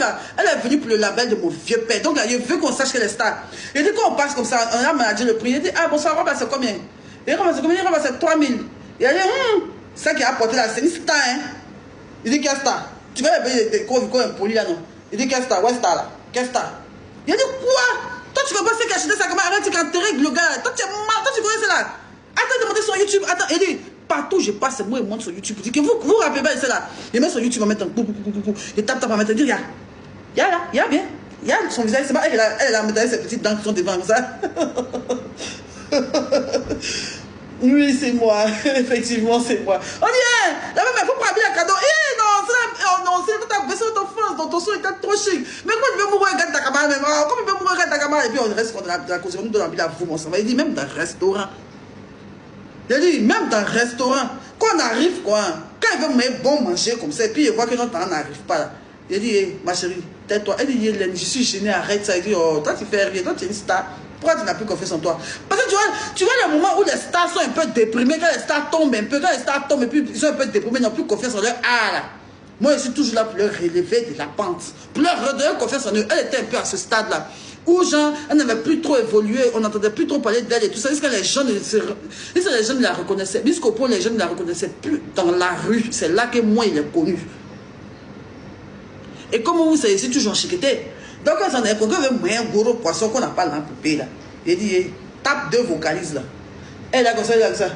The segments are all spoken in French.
là, elle est venue pour le label de mon vieux père. Donc là, je veux qu'on sache qu'elle est star. Et dit, quand on passe comme ça, on a managé le prix. Il dit, ah, bonsoir, Roba, c'est combien? Et Roba, c'est combien? Roba, c'est 3000. Et elle dit, ça qui a apporté là, c'est une star, hein. Il dit, quelle star? Tu vas payer des cours impolis là, non? Il dit, quelle star? Ouais, star là. Quelle star? Il a dit, quoi? Toi, tu comprends ce qu'il a acheté sa caméra? Arrête, tu enterré le gars. Toi, tu es mal. Toi, tu connais ça là. Attends de monter sur YouTube. Attends, il dit, partout où je passe, moi, je monte sur YouTube. Il dit, vous vous rappelez pas de ça là? Il met sur YouTube, on met un coup, il tape, on met un dire, regarde. Il y a là, il y a bien. Il y a son visage, c'est pas elle, elle a mis ses petites dents qui sont devant comme ça. Oui, c'est moi. Effectivement, c'est moi. On dit, hein, la même, il faut pas habiller un cadeau. Eh non, c'est tout à baissé ton France, ton son était trop chic. Mais comment tu veux mourir regarder ta caméra même? Comment tu veux mourir regarder ta caméra? Et puis on reste dans la cause, on nous donne envie de la vous, mon sang. Il dit, même dans le restaurant. Il dit, même dans le restaurant, quand on arrive, quoi, quand il veut me bon manger comme ça, et puis il voit que notre parent n'arrive pas là. Il dit, hey, ma chérie, tais-toi. Elle dit, je suis gênée, arrête ça. Il dit, oh, toi tu fais rien, toi tu es une star. Pourquoi tu n'as plus confiance en toi? Parce que tu vois le moment où les stars sont un peu déprimés, quand les stars tombent un peu, quand les stars tombent et puis ils sont un peu déprimés, ils n'ont plus confiance en leur art là. Moi, je suis toujours là pour leur relever de la pente, pour leur redonner confiance en eux. Elle était un peu à ce stade-là, où genre, elle n'avait plus trop évolué, on n'entendait plus trop parler d'elle et tout ça. Parce que les jeunes ne la reconnaissaient. Jusqu'au point, les jeunes ne la reconnaissaient plus dans la rue. C'est là que moi, il est connu. Et comme vous savez, c'est toujours en chiqueté. Donc, quand on est connu avec un gros poisson qu'on n'a pas dans la poupée là. Il dit, tape deux vocalises là. Elle a comme ça, elle a comme ça.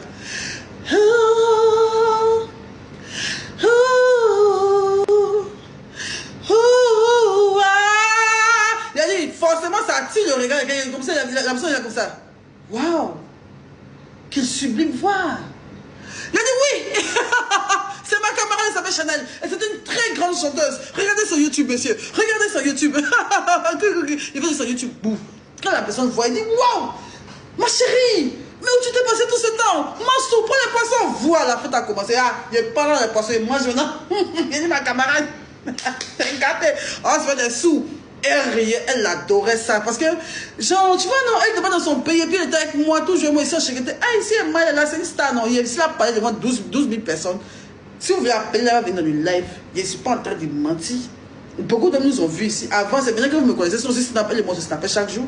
Il a dit, forcément, ça attire le regard. Comme ça, la personne, il a comme ça. Waouh! Quelle sublime voix! Il a dit, oui! C'est ma camarade, elle s'appelle Chanel. Et c'est une très grande chanteuse. Regardez sur YouTube, monsieur. Regardez sur YouTube. Il fait sur YouTube. Bouf. Quand la personne voit, il dit, waouh! Ma chérie! Mais où tu t'es passé tout ce temps? Mansou, prends les poissons. Voilà, la fête a commencé. Ah, il est pas là les poissons. Et moi, je maintenant. Il dit, ma camarade. Regardez. On se fait des sous. Elle riait, elle adorait ça. Parce que, genre, tu vois, non, elle était pas dans son pays. Et puis, elle était avec moi, toujours moi ici. Elle était, ah, ici, elle est là, c'est une star. Non, il a parlé devant 12 000 personnes. Si vous voulez appeler, elle va venir dans le live. Je ne suis pas en train de mentir. Beaucoup de nous ont vu ici. Avant, c'est bien que vous me connaissez. Sinon, si Snap, moi, je snappais chaque jour.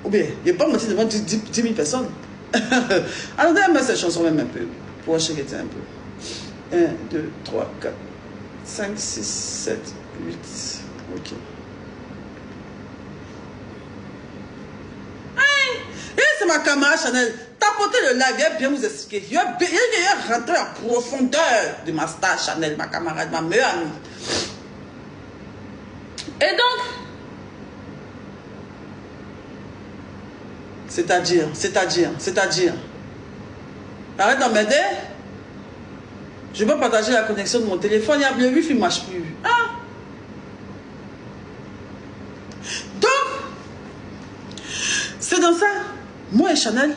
Ou bien, je n'ai pas menti devant 10 000 personnes. Alors, on met cette chanson même un peu. Pour acheter un peu. 1, 2, 3, 4, 5, 6, 7, 8. Ok. Et c'est ma camarade Chanel. Tapotez le live, il va bien vous expliquer. Il va rentrer en profondeur de ma star Chanel, ma camarade, ma meilleure amie. Et donc, c'est-à-dire, arrête d'emmerder. Je veux partager la connexion de mon téléphone, le wifi ne marche plus. Ah. Donc, c'est dans ça. Moi et Chanel,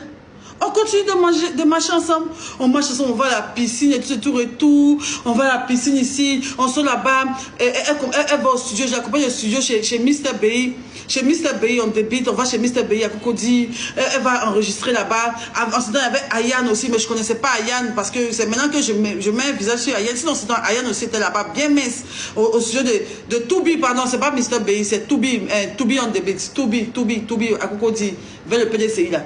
on continue de marcher ensemble. On marche ensemble, on va à la piscine et tout. On va à la piscine ici, on sort là-bas. Elle va au studio, j'accompagne au studio chez Mr. Bay. Chez Mr. Bay, on débite, on va chez Mr. Bay à Cocody. Elle va enregistrer là-bas. Ensuite, il y avait Ayane aussi, mais je ne connaissais pas Ayane parce que c'est maintenant que je mets un visage sur Ayane. Sinon, Ayane aussi était là-bas, bien mince. Au studio de Toubi, pardon, c'est pas Mr. Bay, c'est Toubi on débite. Toubi à Cocody, vers le PDCI là.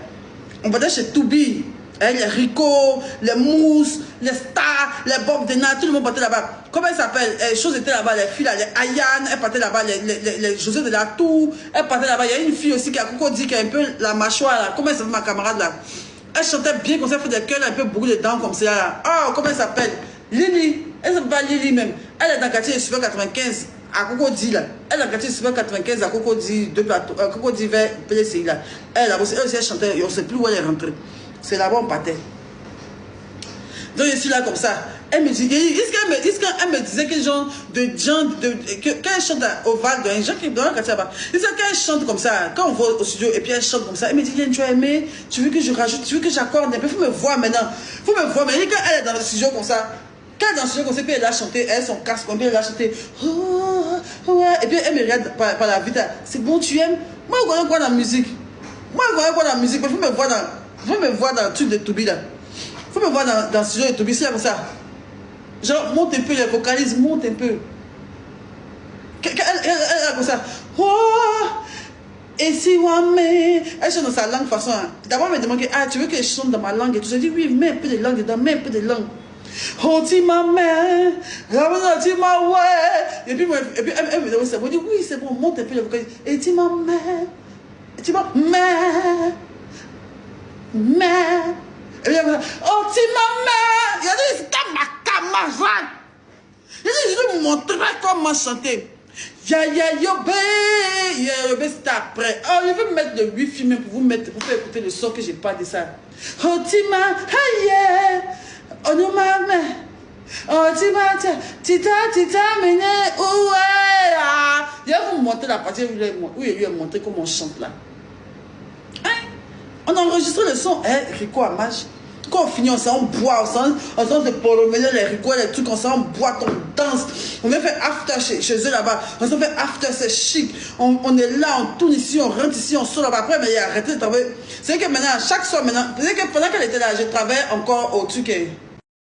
On va aller chez Toubi, les Rico, les Mousse, les Stars, les Bob Dena, tout le monde partait là-bas. Comment elle s'appelle? Les choses étaient là-bas, les filles là, les Ayane, elle partait là-bas, les José de la Tour, elle partait là-bas. Il y a une fille aussi qui a Cocody, qui a un peu la mâchoire là. Comment elle s'appelle ma camarade là? Elle chantait bien comme ça, elle fait des cœurs, un peu beaucoup de dents comme ça là. Oh, comment elle s'appelle? Lily, elle s'appelle pas Lily même. Elle est dans le quartier de Super 95. À Cocody là, elle a gâté Super 95 à Cocody, Cocody vers PDCI là. Elle aussi elle chantait, on ne sait plus où elle est rentrée. C'est là-bas on partait. Donc je suis là comme ça. Elle me dit, est-ce qu'elle me disait que genre quand elle chante au Val d'Orange, gens qui dans le quartier là-bas, quand elle chante comme ça, quand on va au studio et puis elle chante comme ça, elle me dit, tu as aimé, tu veux que je rajoute, tu veux que j'accorde un peu, il faut me voir maintenant. Faut me voir, mais quand elle est dans le studio comme ça, quand elle est dans le studio comme ça, puis elle a chanté, elle son casque, puis elle a chanté, et puis elle me regarde par la vitre, c'est bon, tu aimes? Moi, je connais quoi dans la musique? Moi, je connais quoi dans la musique, mais il faut me voir dans le truc de Toubi là. Il faut me voir dans le studio de Toubi, c'est comme ça. Genre, monte un peu, les vocalises, monte un peu. elle comme ça. Oh, et si mais elle chante dans sa langue façon. D'abord, elle me demande, ah, tu veux que je chante dans ma langue et tout. Je dis, oui, mets un peu de langue dedans, mets un peu de langue. Oh, tu m'as mère, tu m'as ouais. Et puis, elle me demande ça. Je dis, oui, c'est bon, monte un peu le vocal. Et tu m'as mère, tu m'as mère, mère. Et puis, elle me dit, oh, tu m'as mère. Il a dit, c'est ma camarade. Il a dit, je vais vous montrer comment chanter. Ya yobé, c'est après. Oh, je vais mettre le wifi même pour vous mettre, pour faire écouter le son que j'ai pas dit ça. Oh, tima, aïe, oh, non, maman. Oh, tima, tita, mene, oué. Je vais vous montrer la partie où il lui a montré comment on chante là. Hein? On a enregistré le son, Rico Amage. Quand on finit, on s'en boit, on s'en se promener les rigoles, les trucs, on s'en boit, on danse. On vient faire after chez eux là-bas. On s'en fait after, c'est chic. On est là, on tourne ici, on rentre ici, on sort là-bas. Après, mais il a arrêté de travailler. C'est que maintenant, chaque soir, maintenant, c'est que pendant qu'elle était là, je travaille encore au truc.